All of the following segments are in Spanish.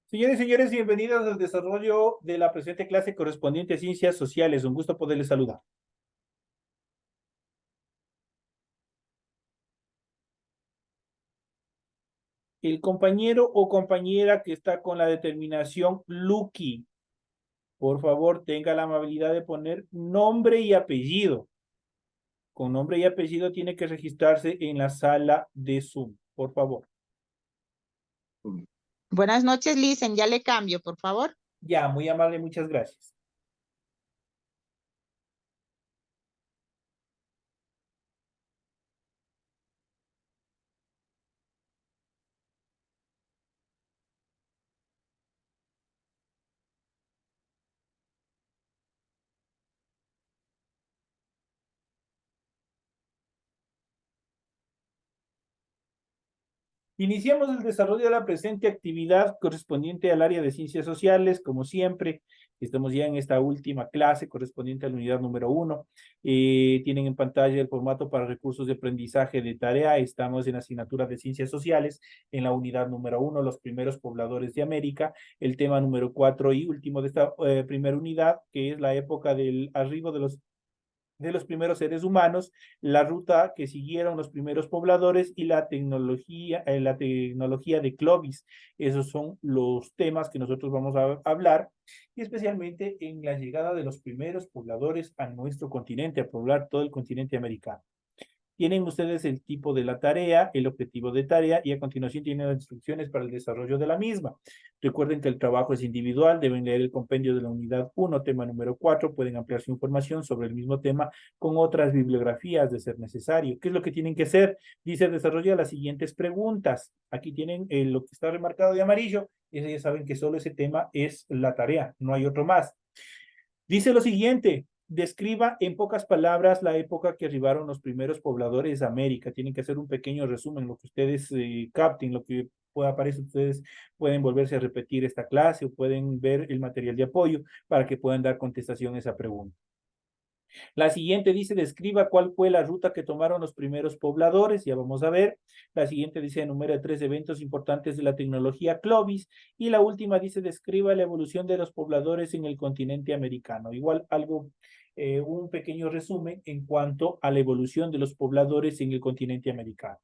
Señores y señores, bienvenidos al desarrollo de la presente clase correspondiente a Ciencias Sociales. Un gusto poderles saludar. El compañero o compañera que está con la determinación Lucky, por favor, tenga la amabilidad de poner nombre y apellido. Con nombre y apellido tiene que registrarse en la sala de Zoom, por favor. Buenas noches, Licen. Ya le cambio, por favor. Ya, muy amable, muchas gracias. Iniciamos el desarrollo de la presente actividad correspondiente al área de ciencias sociales, como siempre. Estamos ya en esta última clase correspondiente a la unidad número 1. Tienen en pantalla el formato para recursos de aprendizaje de tarea. Estamos en asignatura de ciencias sociales, en la unidad número 1, los primeros pobladores de América. El tema número 4 y último de esta primera unidad, que es la época del arribo de los primeros seres humanos, la ruta que siguieron los primeros pobladores y la tecnología de Clovis. Esos son los temas que nosotros vamos a hablar, y especialmente en la llegada de los primeros pobladores a nuestro continente, a poblar todo el continente americano. Tienen ustedes el tipo de la tarea, el objetivo de tarea, y a continuación tienen las instrucciones para el desarrollo de la misma. Recuerden que el trabajo es individual, deben leer el compendio de la unidad 1, tema número 4, pueden ampliar su información sobre el mismo tema con otras bibliografías de ser necesario. ¿Qué es lo que tienen que hacer? Dice, desarrolla las siguientes preguntas. Aquí tienen lo que está remarcado de amarillo, y ya saben que solo ese tema es la tarea, no hay otro más. Dice lo siguiente: describa en pocas palabras la época que arribaron los primeros pobladores de América. Tienen que hacer un pequeño resumen, lo que ustedes capten, lo que pueda aparecer. Ustedes pueden volverse a repetir esta clase o pueden ver el material de apoyo para que puedan dar contestación a esa pregunta. La siguiente dice, describa cuál fue la ruta que tomaron los primeros pobladores, ya vamos a ver. La siguiente dice, enumera 3 eventos importantes de la tecnología Clovis. Y la última dice, describa la evolución de los pobladores en el continente americano. Igual algo, un pequeño resumen en cuanto a la evolución de los pobladores en el continente americano.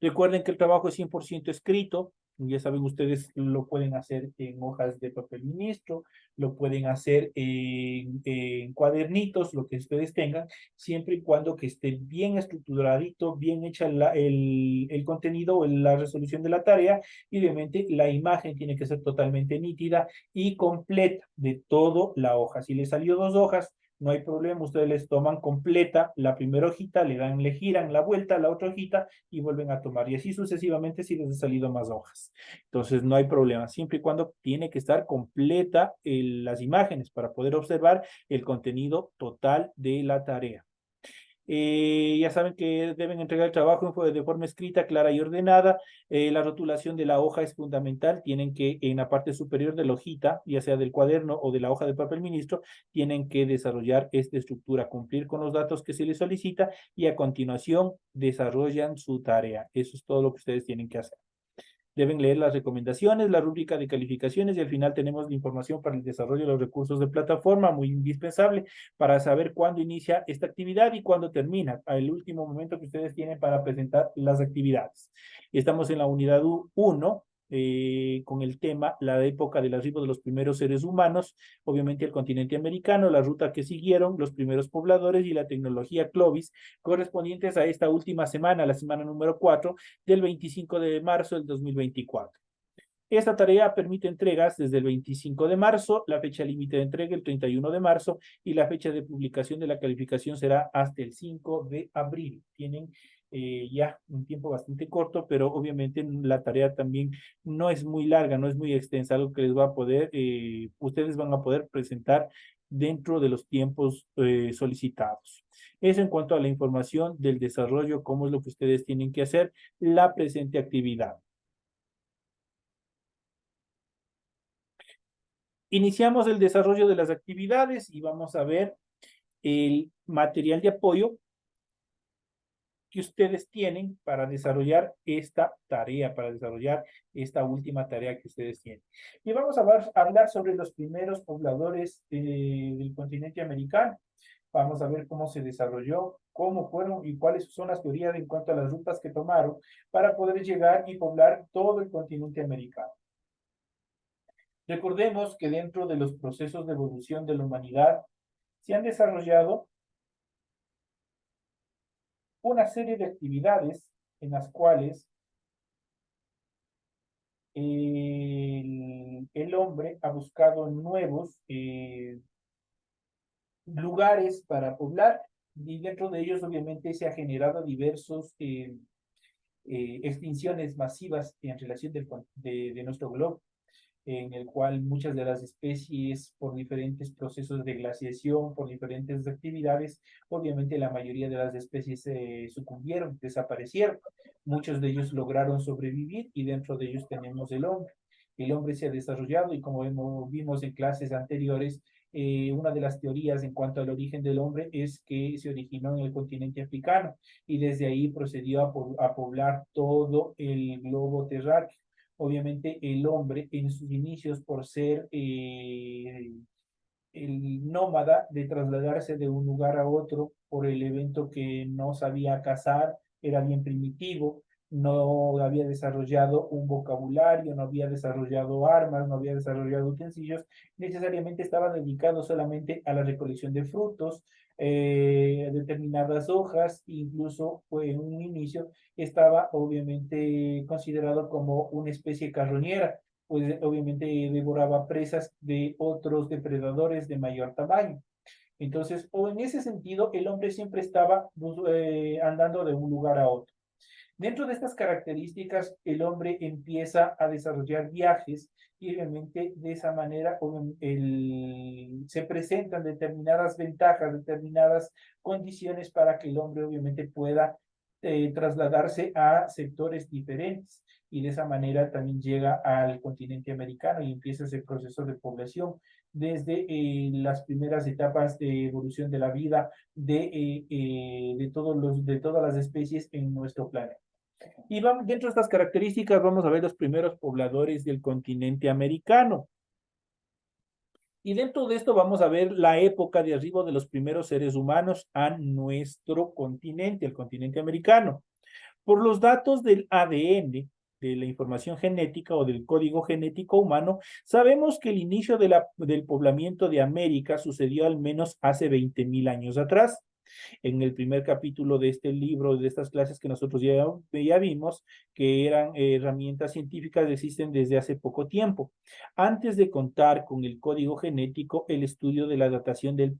Recuerden que el trabajo es 100% escrito. Ya saben, ustedes lo pueden hacer en hojas de papel ministro, lo pueden hacer en cuadernitos, lo que ustedes tengan, siempre y cuando que esté bien estructuradito, bien hecha el contenido o la resolución de la tarea, y obviamente la imagen tiene que ser totalmente nítida y completa de toda la hoja. Si les salió 2 hojas, no hay problema, ustedes les toman completa la primera hojita, le giran la vuelta a la otra hojita y vuelven a tomar. Y así sucesivamente si les han salido más hojas. Entonces no hay problema, siempre y cuando tiene que estar completa las imágenes para poder observar el contenido total de la tarea. Ya saben que deben entregar el trabajo de forma escrita, clara y ordenada. La rotulación de la hoja es fundamental. Tienen que, en la parte superior de la hojita, ya sea del cuaderno o de la hoja de papel ministro, tienen que desarrollar esta estructura, cumplir con los datos que se les solicita y a continuación desarrollan su tarea. Eso es todo lo que ustedes tienen que hacer. Deben leer las recomendaciones, la rúbrica de calificaciones, y al final tenemos la información para el desarrollo de los recursos de plataforma, muy indispensable para saber cuándo inicia esta actividad y cuándo termina, al último momento que ustedes tienen para presentar las actividades. Estamos en la unidad 1, con el tema la época del arribo de los primeros seres humanos, obviamente el continente americano, la ruta que siguieron los primeros pobladores y la tecnología Clovis, correspondientes a esta última semana, la semana número 4, del 25 de marzo del 2024. Esta tarea permite entregas desde el 25 de marzo, la fecha límite de entrega el 31 de marzo y la fecha de publicación de la calificación será hasta el 5 de abril. Tienen ya un tiempo bastante corto, pero obviamente la tarea también no es muy larga, no es muy extensa, algo que les va a poder, ustedes van a poder presentar dentro de los tiempos solicitados. Eso en cuanto a la información del desarrollo, cómo es lo que ustedes tienen que hacer la presente actividad. Iniciamos el desarrollo de las actividades y vamos a ver el material de apoyo que ustedes tienen para desarrollar esta tarea, para desarrollar esta última tarea que ustedes tienen. Y vamos a hablar sobre los primeros pobladores del continente americano. Vamos a ver cómo se desarrolló, cómo fueron y cuáles son las teorías en cuanto a las rutas que tomaron para poder llegar y poblar todo el continente americano. Recordemos que dentro de los procesos de evolución de la humanidad se han desarrollado una serie de actividades en las cuales el hombre ha buscado nuevos lugares para poblar y dentro de ellos obviamente se ha generado diversos extinciones masivas en relación de nuestro globo, en el cual muchas de las especies, por diferentes procesos de glaciación, por diferentes actividades, obviamente la mayoría de las especies sucumbieron, desaparecieron. Muchos de ellos lograron sobrevivir y dentro de ellos tenemos el hombre. El hombre se ha desarrollado y como vimos en clases anteriores, una de las teorías en cuanto al origen del hombre es que se originó en el continente africano y desde ahí procedió a poblar todo el globo terráqueo. Obviamente el hombre en sus inicios por ser el nómada de trasladarse de un lugar a otro por el evento que no sabía cazar, era bien primitivo, no había desarrollado un vocabulario, no había desarrollado armas, no había desarrollado utensilios, necesariamente estaba dedicado solamente a la recolección de frutos, determinadas hojas, incluso fue en un inicio estaba obviamente considerado como una especie carroñera, pues obviamente devoraba presas de otros depredadores de mayor tamaño. Entonces, o en ese sentido, el hombre siempre estaba andando de un lugar a otro. Dentro de estas características, el hombre empieza a desarrollar viajes y obviamente de esa manera se presentan determinadas ventajas, determinadas condiciones para que el hombre obviamente pueda trasladarse a sectores diferentes y de esa manera también llega al continente americano y empieza ese proceso de población desde las primeras etapas de evolución de la vida de todas las especies en nuestro planeta. Y vamos, dentro de estas características vamos a ver los primeros pobladores del continente americano. Y dentro de esto vamos a ver la época de arribo de los primeros seres humanos a nuestro continente, el continente americano. Por los datos del ADN, de la información genética o del código genético humano, sabemos que el inicio del poblamiento de América sucedió al menos hace 20.000 años atrás. En el primer capítulo de este libro, de estas clases que nosotros ya vimos, que eran herramientas científicas, existen desde hace poco tiempo. Antes de contar con el código genético, el estudio de la datación del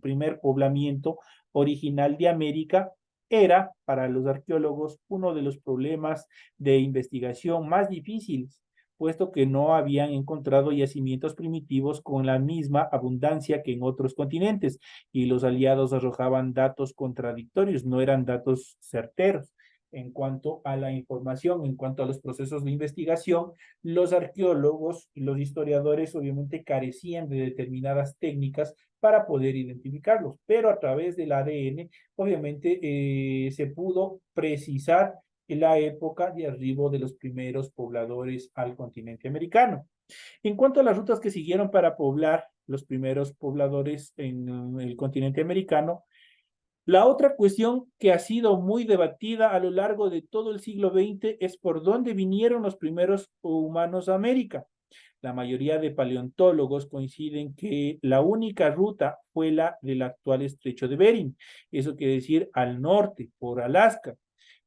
primer poblamiento original de América era, para los arqueólogos, uno de los problemas de investigación más difíciles, puesto que no habían encontrado yacimientos primitivos con la misma abundancia que en otros continentes, y los aliados arrojaban datos contradictorios, no eran datos certeros. En cuanto a la información, en cuanto a los procesos de investigación, los arqueólogos y los historiadores obviamente carecían de determinadas técnicas para poder identificarlos, pero a través del ADN obviamente se pudo precisar la época de arribo de los primeros pobladores al continente americano. En cuanto a las rutas que siguieron para poblar los primeros pobladores en el continente americano, la otra cuestión que ha sido muy debatida a lo largo de todo el siglo XX es por dónde vinieron los primeros humanos a América. La mayoría de paleontólogos coinciden que la única ruta fue la del actual estrecho de Bering, eso quiere decir al norte, por Alaska.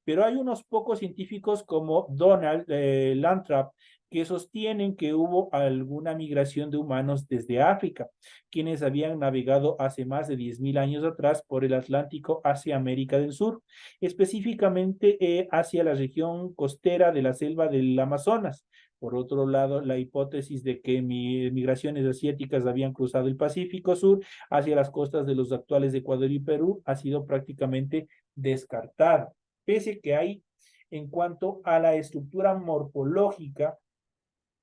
Pero hay unos pocos científicos como Donald Lantrap que sostienen que hubo alguna migración de humanos desde África, quienes habían navegado hace más de 10.000 años atrás por el Atlántico hacia América del Sur, específicamente hacia la región costera de la selva del Amazonas. Por otro lado, la hipótesis de que migraciones asiáticas habían cruzado el Pacífico Sur hacia las costas de los actuales Ecuador y Perú ha sido prácticamente descartada, pese que hay en cuanto a la estructura morfológica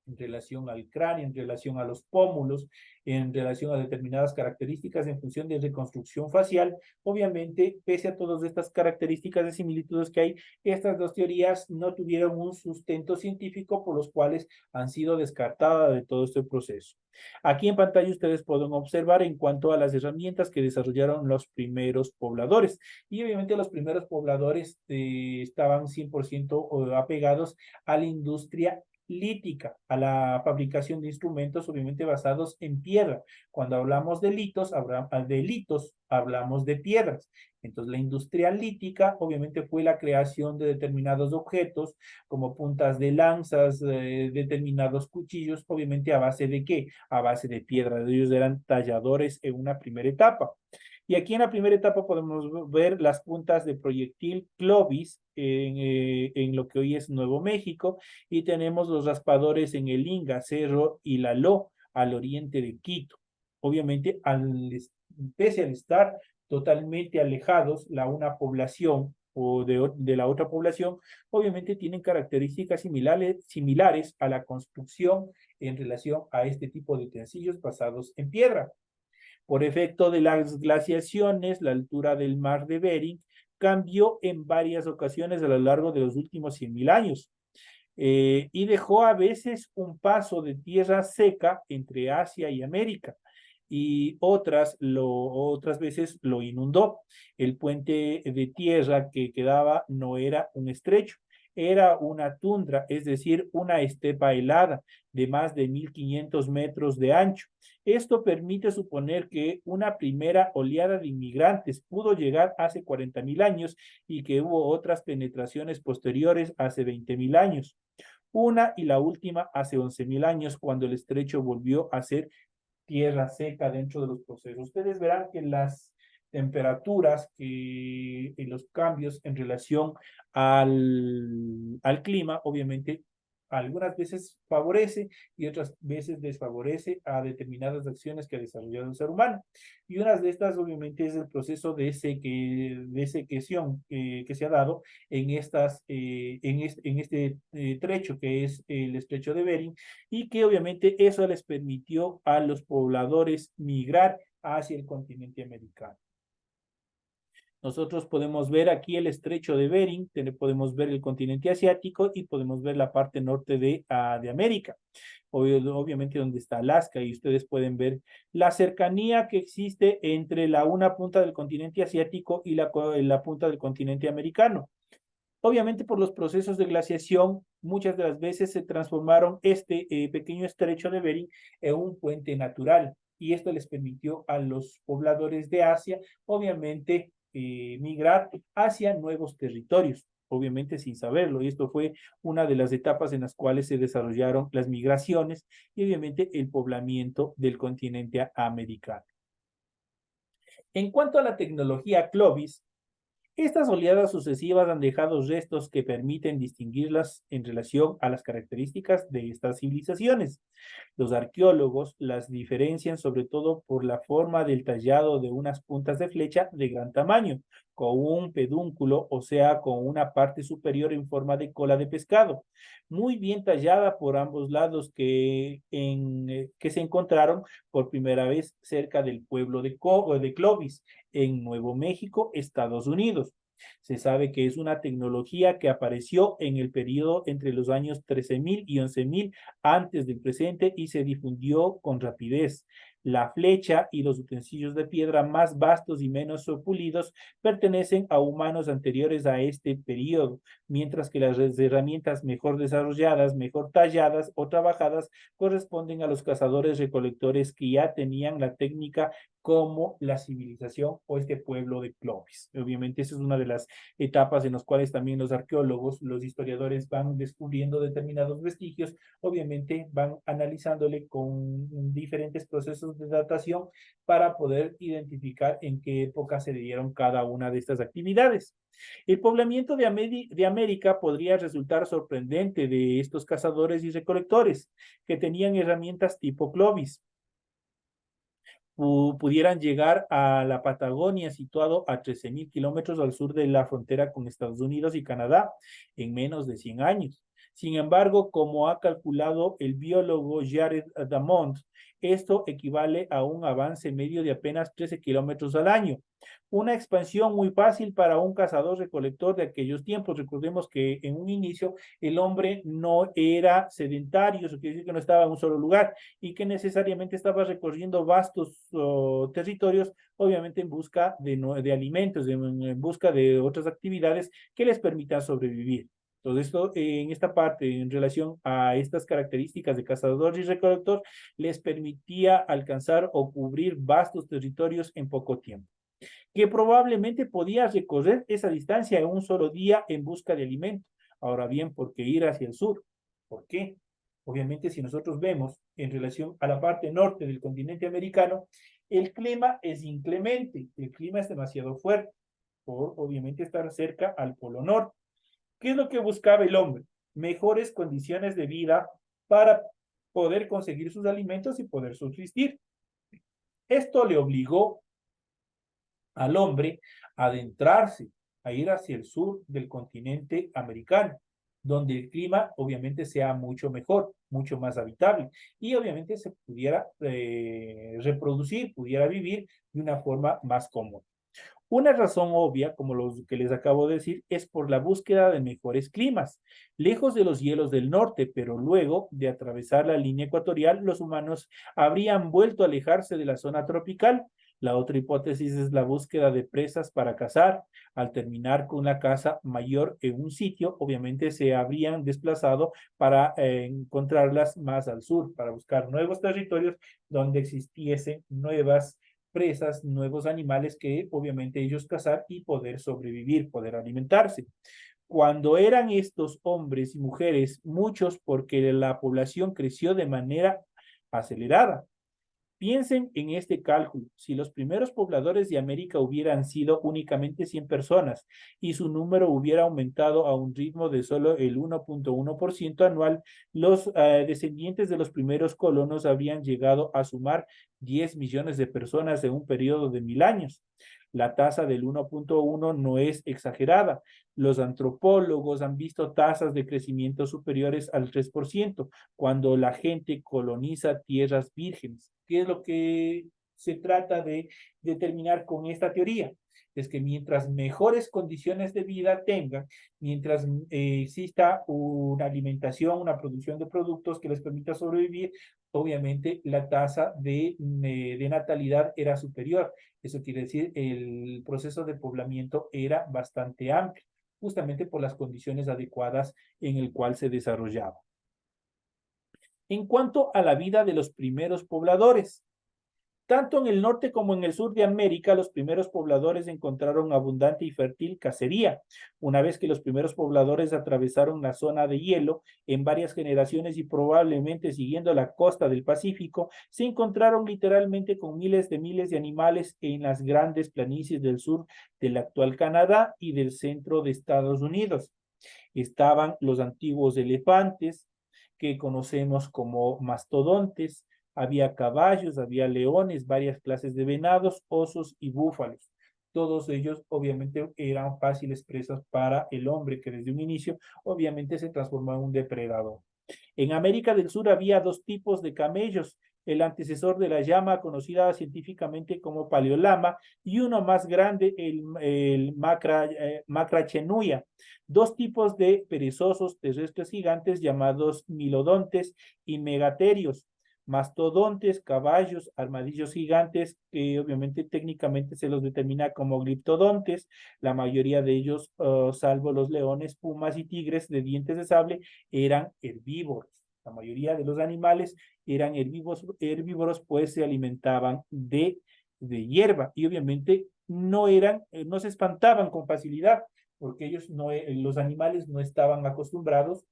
en relación al cráneo, en relación a los pómulos, en relación a determinadas características en función de reconstrucción facial. Obviamente, pese a todas estas características de similitudes que hay, estas dos teorías no tuvieron un sustento científico por los cuales han sido descartadas de todo este proceso. Aquí en pantalla ustedes pueden observar en cuanto a las herramientas que desarrollaron los primeros pobladores. Y obviamente los primeros pobladores estaban 100% apegados a la industria lítica, a la fabricación de instrumentos obviamente basados en piedra. Cuando hablamos de litos, hablamos de piedras. Entonces la industria lítica obviamente fue la creación de determinados objetos como puntas de lanzas, determinados cuchillos, obviamente a base de ¿qué? A base de piedra. Ellos eran talladores en una primera etapa. Y aquí en la primera etapa podemos ver las puntas de proyectil Clovis en lo que hoy es Nuevo México, y tenemos los raspadores en el Inga, Cerro y Laló, al oriente de Quito. Obviamente, pese al estar totalmente alejados la una población o de la otra población, obviamente tienen características similares a la construcción en relación a este tipo de utensilios basados en piedra. Por efecto de las glaciaciones, la altura del mar de Bering cambió en varias ocasiones a lo largo de los últimos 100.000 años, y dejó a veces un paso de tierra seca entre Asia y América, y otras veces lo inundó. El puente de tierra que quedaba no era un estrecho, era una tundra, es decir, una estepa helada de más de 1.500 metros de ancho. Esto permite suponer que una primera oleada de inmigrantes pudo llegar hace 40.000 años y que hubo otras penetraciones posteriores hace 20.000 años. Una y la última hace 11.000 años, cuando el estrecho volvió a ser tierra seca dentro de los procesos. Ustedes verán que las temperaturas, que los cambios en relación al clima, obviamente, algunas veces favorece y otras veces desfavorece a determinadas acciones que ha desarrollado el ser humano. Y una de estas, obviamente, es el proceso de sequesión que se ha dado en este trecho que es el estrecho de Bering, y que obviamente eso les permitió a los pobladores migrar hacia el continente americano. Nosotros podemos ver aquí el estrecho de Bering, podemos ver el continente asiático y podemos ver la parte norte de América. Obviamente donde está Alaska, y ustedes pueden ver la cercanía que existe entre una punta del continente asiático y la punta del continente americano. Obviamente por los procesos de glaciación, muchas de las veces se transformaron este pequeño estrecho de Bering en un puente natural, y esto les permitió a los pobladores de Asia, obviamente, migrar hacia nuevos territorios, obviamente sin saberlo, y esto fue una de las etapas en las cuales se desarrollaron las migraciones y obviamente el poblamiento del continente americano. En cuanto a la tecnología Clovis, estas oleadas sucesivas han dejado restos que permiten distinguirlas en relación a las características de estas civilizaciones. Los arqueólogos las diferencian sobre todo por la forma del tallado de unas puntas de flecha de gran tamaño, con un pedúnculo, o sea, con una parte superior en forma de cola de pescado, muy bien tallada por ambos lados, que se encontraron por primera vez cerca del pueblo de Clovis, en Nuevo México, Estados Unidos. Se sabe que es una tecnología que apareció en el periodo entre los años 13.000 y 11.000 antes del presente y se difundió con rapidez. La flecha y los utensilios de piedra más vastos y menos pulidos pertenecen a humanos anteriores a este periodo, mientras que las herramientas mejor desarrolladas, mejor talladas o trabajadas corresponden a los cazadores-recolectores que ya tenían la técnica como la civilización o este pueblo de Clovis. Obviamente, esa es una de las etapas en las cuales también los arqueólogos, los historiadores van descubriendo determinados vestigios, obviamente van analizándole con diferentes procesos de datación para poder identificar en qué época se dieron cada una de estas actividades. El poblamiento de América podría resultar sorprendente de estos cazadores y recolectores que tenían herramientas tipo Clovis. Pudieran llegar a la Patagonia, situado a 13.000 kilómetros al sur de la frontera con Estados Unidos y Canadá, en menos de 100 años. Sin embargo, como ha calculado el biólogo Jared Damont, esto equivale a un avance medio de apenas 13 kilómetros al año. Una expansión muy fácil para un cazador-recolector de aquellos tiempos. Recordemos que en un inicio el hombre no era sedentario, eso quiere decir que no estaba en un solo lugar y que necesariamente estaba recorriendo vastos territorios, obviamente en busca de alimentos, en busca de otras actividades que les permitan sobrevivir. Todo esto en esta parte, en relación a estas características de cazador y recolector, les permitía alcanzar o cubrir vastos territorios en poco tiempo, que probablemente podía recorrer esa distancia en un solo día en busca de alimento. Ahora bien, ¿por qué ir hacia el sur? ¿Por qué? Obviamente, si nosotros vemos en relación a la parte norte del continente americano, el clima es inclemente, el clima es demasiado fuerte, por obviamente estar cerca al polo norte. ¿Qué es lo que buscaba el hombre? Mejores condiciones de vida para poder conseguir sus alimentos y poder subsistir. Esto le obligó al hombre a adentrarse, a ir hacia el sur del continente americano, donde el clima obviamente sea mucho mejor, mucho más habitable y obviamente se pudiera reproducir, pudiera vivir de una forma más cómoda. Una razón obvia, como los que les acabo de decir, es por la búsqueda de mejores climas, lejos de los hielos del norte, pero luego de atravesar la línea ecuatorial, los humanos habrían vuelto a alejarse de la zona tropical. La otra hipótesis es la búsqueda de presas para cazar. Al terminar con la caza mayor en un sitio, obviamente se habrían desplazado para encontrarlas más al sur, para buscar nuevos territorios donde existiesen nuevas presas, nuevos animales que obviamente ellos cazar y poder sobrevivir, poder alimentarse. Cuando eran estos hombres y mujeres, muchos porque la población creció de manera acelerada. Piensen en este cálculo. Si los primeros pobladores de América hubieran sido únicamente 100 personas y su número hubiera aumentado a un ritmo de solo el 1.1% anual, los descendientes de los primeros colonos habrían llegado a sumar 10 millones de personas en un periodo de 1000 años. La tasa del 1.1 no es exagerada. Los antropólogos han visto tasas de crecimiento superiores al 3% cuando la gente coloniza tierras vírgenes. ¿Qué es lo que se trata de determinar con esta teoría? Es que mientras mejores condiciones de vida tengan, mientras exista una alimentación, una producción de productos que les permita sobrevivir, obviamente la tasa de natalidad era superior. Eso quiere decir, el proceso de poblamiento era bastante amplio, justamente por las condiciones adecuadas en el cual se desarrollaba. En cuanto a la vida de los primeros pobladores, tanto en el norte como en el sur de América, los primeros pobladores encontraron abundante y fértil cacería. Una vez que los primeros pobladores atravesaron la zona de hielo en varias generaciones y probablemente siguiendo la costa del Pacífico, se encontraron literalmente con miles de animales en las grandes planicies del sur del actual Canadá y del centro de Estados Unidos. Estaban los antiguos elefantes, que conocemos como mastodontes, había caballos, había leones, varias clases de venados, osos y búfalos. Todos ellos obviamente eran fáciles presas para el hombre que desde un inicio obviamente se transformó en un depredador. En América del Sur había dos tipos de camellos, el antecesor de la llama conocida científicamente como paleolama y uno más grande, el macrachenuia. Dos tipos de perezosos terrestres gigantes llamados milodontes y megaterios. Mastodontes, caballos, armadillos gigantes, que obviamente técnicamente se los determina como gliptodontes, la mayoría de ellos, salvo los leones, pumas y tigres de dientes de sable, eran herbívoros. La mayoría de los animales eran herbívoros pues se alimentaban de hierba y obviamente no se espantaban con facilidad porque ellos los animales no estaban acostumbrados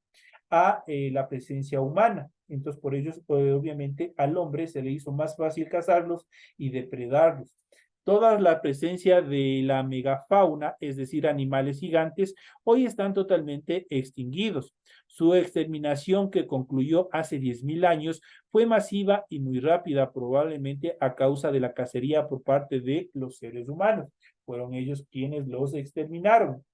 a la presencia humana. Entonces, por ello, obviamente, al hombre se le hizo más fácil cazarlos y depredarlos. Toda la presencia de la megafauna, es decir, animales gigantes, hoy están totalmente extinguidos. Su exterminación, que concluyó hace 10.000 años, fue masiva y muy rápida, probablemente a causa de la cacería por parte de los seres humanos. Fueron ellos quienes los exterminaron.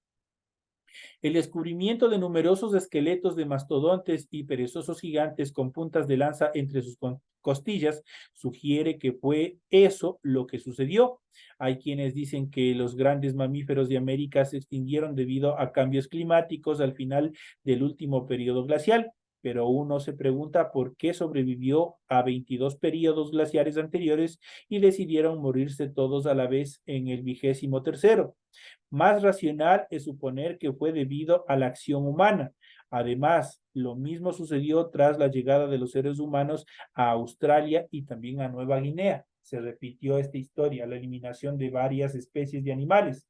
El descubrimiento de numerosos esqueletos de mastodontes y perezosos gigantes con puntas de lanza entre sus costillas sugiere que fue eso lo que sucedió. Hay quienes dicen que los grandes mamíferos de América se extinguieron debido a cambios climáticos al final del último periodo glacial, pero uno se pregunta por qué sobrevivió a 22 periodos glaciares anteriores y decidieron morirse todos a la vez en el 23º. Más racional es suponer que fue debido a la acción humana. Además, lo mismo sucedió tras la llegada de los seres humanos a Australia y también a Nueva Guinea. Se repitió esta historia, la eliminación de varias especies de animales.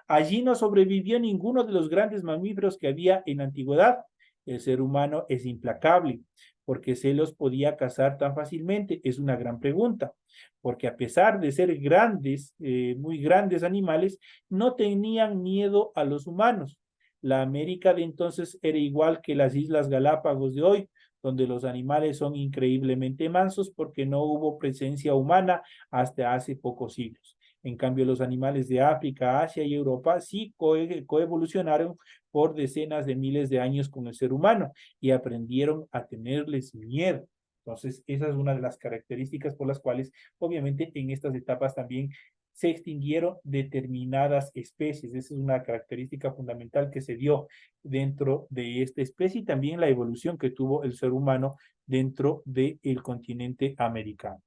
Allí no sobrevivió ninguno de los grandes mamíferos que había en la antigüedad. El ser humano es implacable. ¿Por qué se los podía cazar tan fácilmente? Es una gran pregunta. Porque a pesar de ser grandes, muy grandes animales, no tenían miedo a los humanos. La América de entonces era igual que las Islas Galápagos de hoy, donde los animales son increíblemente mansos porque no hubo presencia humana hasta hace pocos siglos. En cambio, los animales de África, Asia y Europa sí coevolucionaron por decenas de miles de años con el ser humano y aprendieron a tenerles miedo. Entonces, esa es una de las características por las cuales, obviamente, en estas etapas también se extinguieron determinadas especies. Esa es una característica fundamental que se dio dentro de esta especie y también la evolución que tuvo el ser humano dentro del continente americano.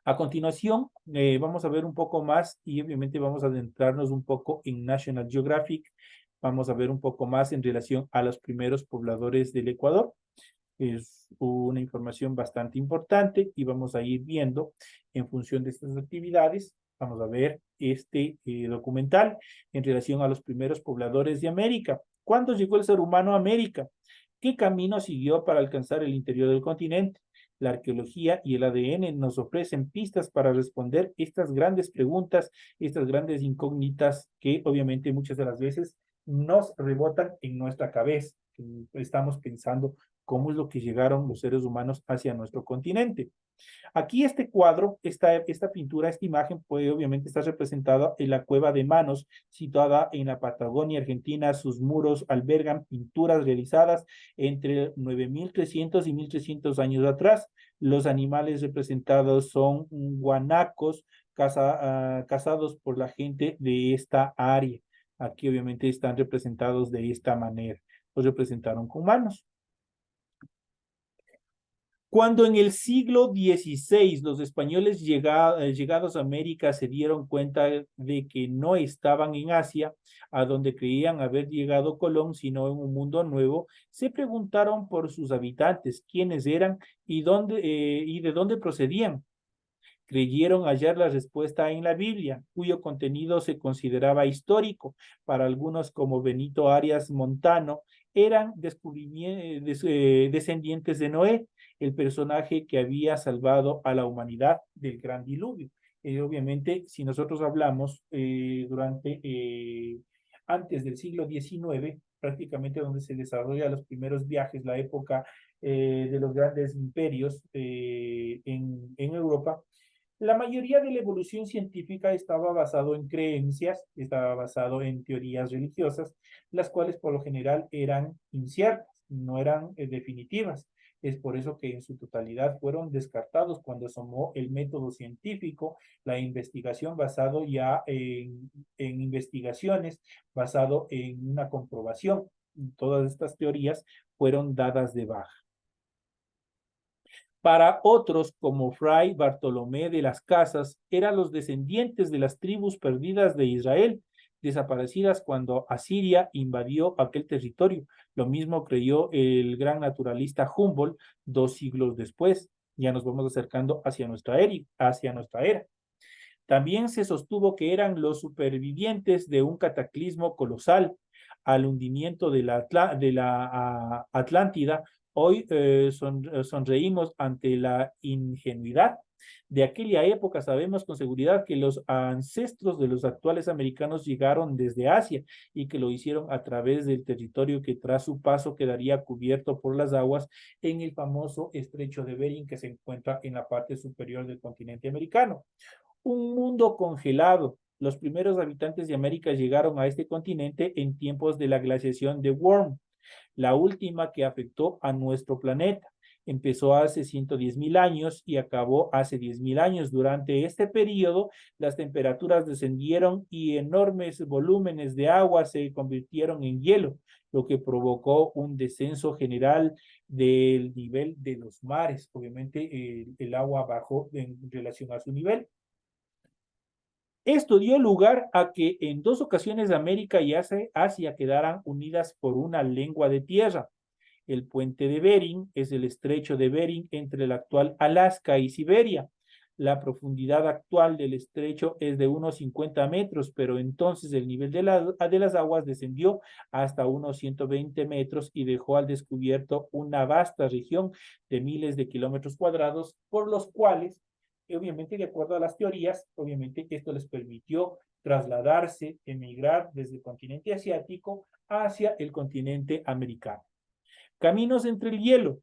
A continuación, vamos a ver un poco más y obviamente vamos a adentrarnos un poco en National Geographic. Vamos a ver un poco más en relación a los primeros pobladores del Ecuador. Es una información bastante importante y vamos a ir viendo en función de estas actividades. Vamos a ver este documental en relación a los primeros pobladores de América. ¿Cuándo llegó el ser humano a América? ¿Qué camino siguió para alcanzar el interior del continente? La arqueología y el ADN nos ofrecen pistas para responder estas grandes preguntas, estas grandes incógnitas que obviamente muchas de las veces nos rebotan en nuestra cabeza. Estamos pensando cómo es lo que llegaron los seres humanos hacia nuestro continente. Aquí este cuadro, esta pintura, esta imagen puede obviamente estar representada en la Cueva de Manos, situada en la Patagonia Argentina. Sus muros albergan pinturas realizadas entre 9300 y 1300 años atrás. Los animales representados son guanacos cazados por la gente de esta área. Aquí obviamente están representados de esta manera. Los representaron con manos. Cuando en el siglo XVI los españoles llegados a América se dieron cuenta de que no estaban en Asia, a donde creían haber llegado Colón, sino en un mundo nuevo, se preguntaron por sus habitantes, quiénes eran y de dónde procedían. Creyeron hallar la respuesta en la Biblia, cuyo contenido se consideraba histórico. Para algunos, como Benito Arias Montano, eran descendientes de Noé, el personaje que había salvado a la humanidad del gran diluvio. Obviamente, si nosotros hablamos antes del siglo XIX, prácticamente donde se desarrollan los primeros viajes, la época de los grandes imperios en Europa, la mayoría de la evolución científica estaba basado en creencias, estaba basado en teorías religiosas, las cuales por lo general eran inciertas, no eran definitivas. Es por eso que en su totalidad fueron descartados cuando asomó el método científico, la investigación basado ya en investigaciones, basado en una comprobación. Todas estas teorías fueron dadas de baja. Para otros, como Fray Bartolomé de las Casas, eran los descendientes de las tribus perdidas de Israel, desaparecidas cuando Asiria invadió aquel territorio. Lo mismo creyó el gran naturalista Humboldt 2 siglos después. Ya nos vamos acercando hacia nuestra era. También se sostuvo que eran los supervivientes de un cataclismo colosal al hundimiento de la Atlántida. Hoy sonreímos ante la ingenuidad de aquella época. Sabemos con seguridad que los ancestros de los actuales americanos llegaron desde Asia y que lo hicieron a través del territorio que tras su paso quedaría cubierto por las aguas en el famoso estrecho de Bering que se encuentra en la parte superior del continente americano. Un mundo congelado Los primeros habitantes de América llegaron a este continente en tiempos de la glaciación de Worm, la última que afectó a nuestro planeta. Empezó hace 110.000 años y acabó hace 10.000 años. Durante este periodo, las temperaturas descendieron y enormes volúmenes de agua se convirtieron en hielo, lo que provocó un descenso general del nivel de los mares. Obviamente, el agua bajó en relación a su nivel. Esto dio lugar a que en dos ocasiones América y Asia quedaran unidas por una lengua de tierra. El puente de Bering es el estrecho de Bering entre el actual Alaska y Siberia. La profundidad actual del estrecho es de unos 50 metros, pero entonces el nivel de las aguas descendió hasta unos 120 metros y dejó al descubierto una vasta región de miles de kilómetros cuadrados, por los cuales, obviamente, de acuerdo a las teorías, obviamente esto les permitió trasladarse, emigrar desde el continente asiático hacia el continente americano. Caminos entre el hielo.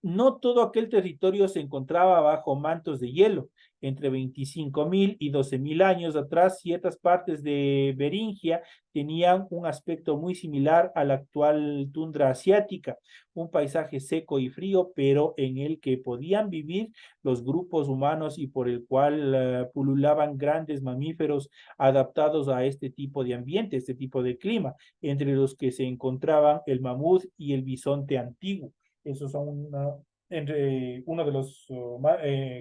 No todo aquel territorio se encontraba bajo mantos de hielo. Entre 25.000 y 12.000 años atrás, ciertas partes de Beringia tenían un aspecto muy similar a la actual tundra asiática, un paisaje seco y frío, pero en el que podían vivir los grupos humanos y por el cual pululaban grandes mamíferos adaptados a este tipo de ambiente, este tipo de clima, entre los que se encontraban el mamut y el bisonte antiguo. Esos son uno de los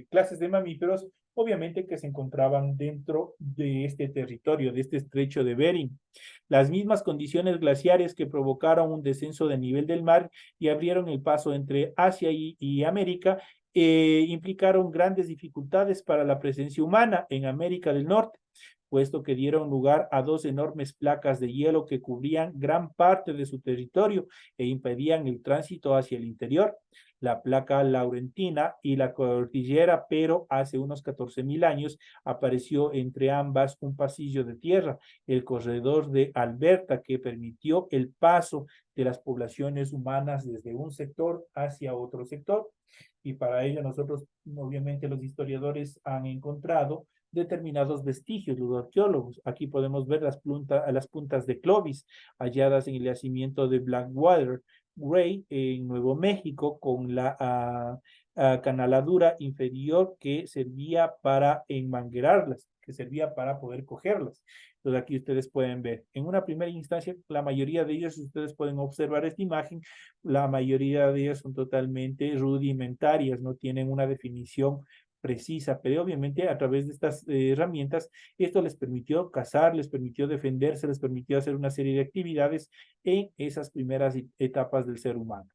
clases de mamíferos, obviamente, que se encontraban dentro de este territorio, de este estrecho de Bering. Las mismas condiciones glaciares que provocaron un descenso del nivel del mar y abrieron el paso entre Asia y América, implicaron grandes dificultades para la presencia humana en América del Norte, puesto que dieron lugar a dos enormes placas de hielo que cubrían gran parte de su territorio e impedían el tránsito hacia el interior. La placa laurentina y la cordillera, pero hace unos 14.000 años apareció entre ambas un pasillo de tierra, el corredor de Alberta, que permitió el paso de las poblaciones humanas desde un sector hacia otro sector. Y para ello nosotros, obviamente, los historiadores han encontrado determinados vestigios, los arqueólogos. Aquí podemos ver las puntas de Clovis halladas en el yacimiento de Blackwater Gray en Nuevo México, con la canaladura inferior que servía para enmanguerarlas, que servía para poder cogerlas. Entonces aquí ustedes pueden ver, en una primera instancia, la mayoría de ellos, ustedes pueden observar esta imagen, la mayoría de ellas son totalmente rudimentarias, no tienen una definición precisa, pero obviamente a través de estas herramientas, esto les permitió cazar, les permitió defenderse, les permitió hacer una serie de actividades en esas primeras etapas del ser humano.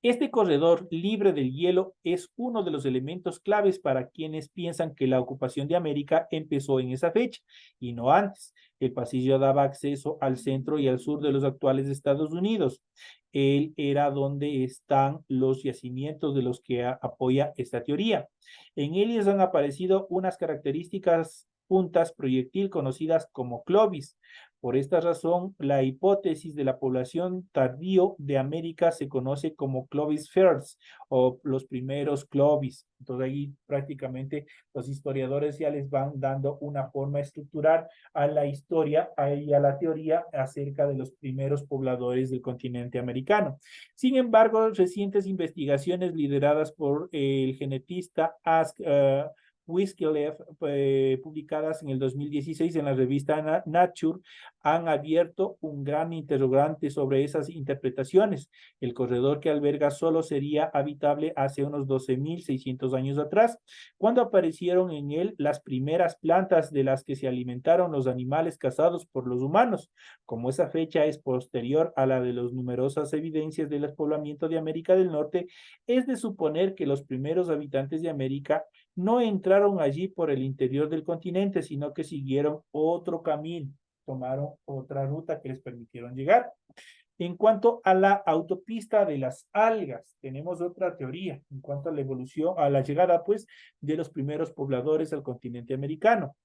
Este corredor libre del hielo es uno de los elementos claves para quienes piensan que la ocupación de América empezó en esa fecha y no antes. El pasillo daba acceso al centro y al sur de los actuales Estados Unidos. Él era donde están los yacimientos de los que apoya esta teoría. En ellos han aparecido unas características puntas proyectil conocidas como Clovis. Por esta razón, la hipótesis de la población tardío de América se conoce como Clovis First o los primeros Clovis. Entonces ahí prácticamente los historiadores ya les van dando una forma estructural a la historia y a la teoría acerca de los primeros pobladores del continente americano. Sin embargo, recientes investigaciones lideradas por el genetista Wiskelev, publicadas en el 2016 en la revista Nature, han abierto un gran interrogante sobre esas interpretaciones. El corredor que alberga solo sería habitable hace unos 12.600 años atrás, cuando aparecieron en él las primeras plantas de las que se alimentaron los animales cazados por los humanos. Como esa fecha es posterior a la de las numerosas evidencias del despoblamiento de América del Norte, es de suponer que los primeros habitantes de América no entraron allí por el interior del continente, sino que siguieron otro camino, tomaron otra ruta que les permitieron llegar. En cuanto a la autopista de las algas, tenemos otra teoría en cuanto a la evolución, a la llegada, pues, de los primeros pobladores al continente americano.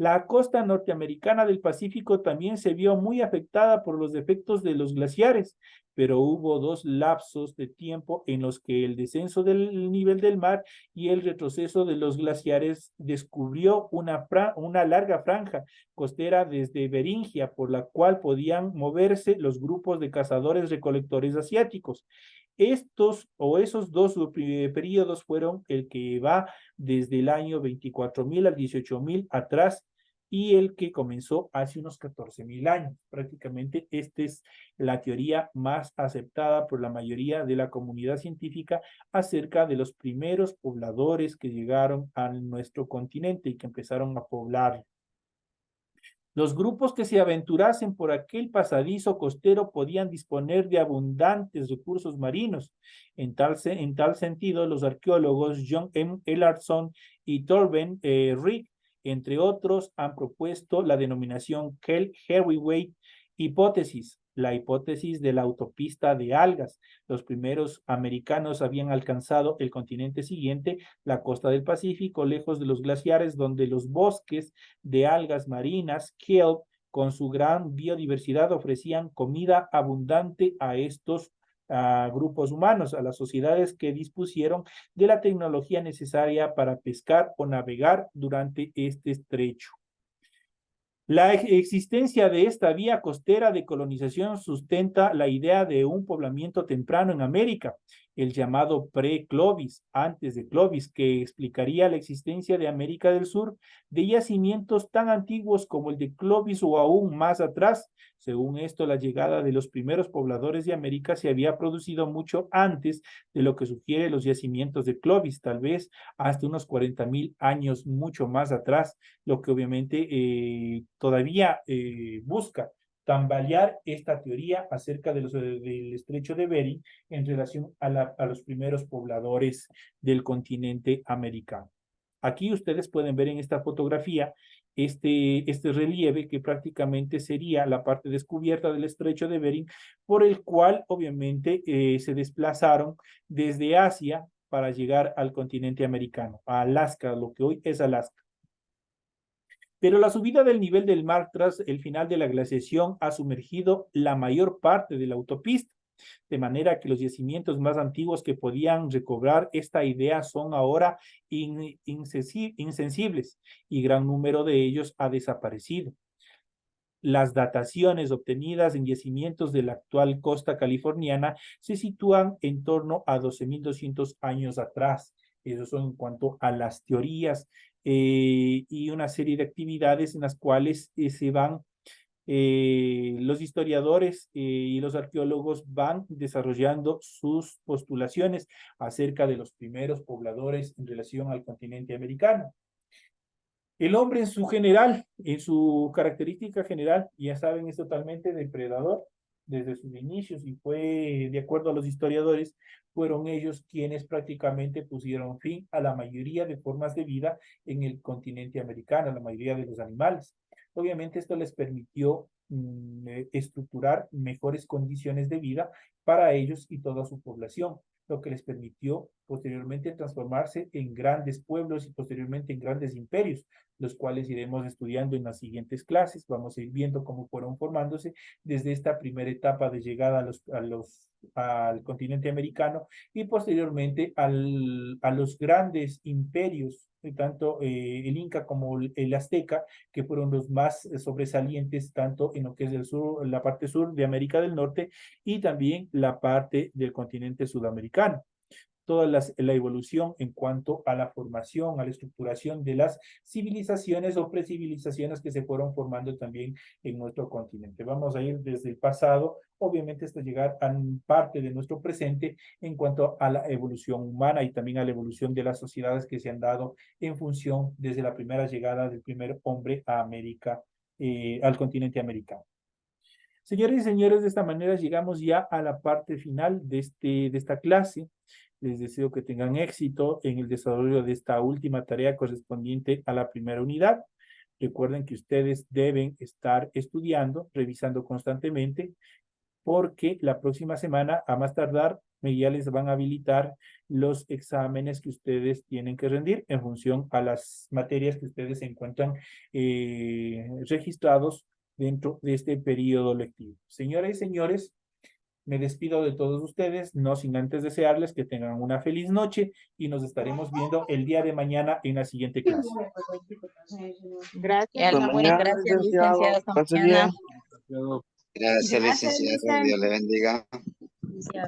La costa norteamericana del Pacífico también se vio muy afectada por los efectos de los glaciares, pero hubo dos lapsos de tiempo en los que el descenso del nivel del mar y el retroceso de los glaciares descubrió una larga franja costera desde Beringia, por la cual podían moverse los grupos de cazadores-recolectores asiáticos. Esos dos periodos fueron el que va desde el año 24.000 al 18.000 atrás y el que comenzó hace unos 14.000 años. Prácticamente esta es la teoría más aceptada por la mayoría de la comunidad científica acerca de los primeros pobladores que llegaron a nuestro continente y que empezaron a poblar. Los grupos que se aventurasen por aquel pasadizo costero podían disponer de abundantes recursos marinos. En tal sentido, los arqueólogos John M. Ellardson y Torben Rick, entre otros, han propuesto la denominación Kell-Herriway hipótesis, la hipótesis de la autopista de algas. Los primeros americanos habían alcanzado el continente siguiente, la costa del Pacífico, lejos de los glaciares, donde los bosques de algas marinas, kelp, con su gran biodiversidad, ofrecían comida abundante a estos grupos humanos, a las sociedades que dispusieron de la tecnología necesaria para pescar o navegar durante este estrecho. La existencia de esta vía costera de colonización sustenta la idea de un poblamiento temprano en América, el llamado pre-Clovis, antes de Clovis, que explicaría la existencia de América del Sur de yacimientos tan antiguos como el de Clovis o aún más atrás. Según esto, la llegada de los primeros pobladores de América se había producido mucho antes de lo que sugiere los yacimientos de Clovis, tal vez hasta unos 40.000 años mucho más atrás, lo que obviamente todavía busca tambalear esta teoría acerca de del estrecho de Bering en relación a los primeros pobladores del continente americano. Aquí ustedes pueden ver en esta fotografía este relieve que prácticamente sería la parte descubierta del estrecho de Bering, por el cual obviamente se desplazaron desde Asia para llegar al continente americano, a Alaska, lo que hoy es Alaska. Pero la subida del nivel del mar tras el final de la glaciación ha sumergido la mayor parte de la autopista, de manera que los yacimientos más antiguos que podían recobrar esta idea son ahora insensibles y gran número de ellos ha desaparecido. Las dataciones obtenidas en yacimientos de la actual costa californiana se sitúan en torno a 12.200 años atrás. Eso son en cuanto a las teorías y una serie de actividades en las cuales se van los historiadores y los arqueólogos van desarrollando sus postulaciones acerca de los primeros pobladores en relación al continente americano. El hombre en su general, en su característica general, ya saben, es totalmente depredador desde sus inicios y fue, de acuerdo a los historiadores, fueron ellos quienes prácticamente pusieron fin a la mayoría de formas de vida en el continente americano, a la mayoría de los animales. Obviamente esto les permitió estructurar mejores condiciones de vida para ellos y toda su población, lo que les permitió posteriormente transformarse en grandes pueblos y posteriormente en grandes imperios, los cuales iremos estudiando en las siguientes clases. Vamos a ir viendo cómo fueron formándose desde esta primera etapa de llegada al continente americano y posteriormente a los grandes imperios, tanto el Inca como el Azteca, que fueron los más sobresalientes tanto en lo que es el sur, la parte sur de América del Norte y también la parte del continente sudamericano. Toda la evolución en cuanto a la formación, a la estructuración de las civilizaciones o precivilizaciones que se fueron formando también en nuestro continente. Vamos a ir desde el pasado, obviamente hasta llegar a parte de nuestro presente en cuanto a la evolución humana y también a la evolución de las sociedades que se han dado en función desde la primera llegada del primer hombre a América, al continente americano. Señores y señores, de esta manera llegamos ya a la parte final de esta clase. Les deseo que tengan éxito en el desarrollo de esta última tarea correspondiente a la primera unidad. Recuerden que ustedes deben estar estudiando, revisando constantemente, porque la próxima semana, a más tardar, ya les van a habilitar los exámenes que ustedes tienen que rendir en función a las materias que ustedes se encuentran registrados dentro de este periodo lectivo. Señoras y señores, me despido de todos ustedes, no sin antes desearles que tengan una feliz noche y nos estaremos viendo el día de mañana en la siguiente clase. Gracias. Hasta mañana, Gracias, licenciado. licenciado. Hasta Pase mañana. bien. Gracias, licenciado. Dios le bendiga. Licenciado.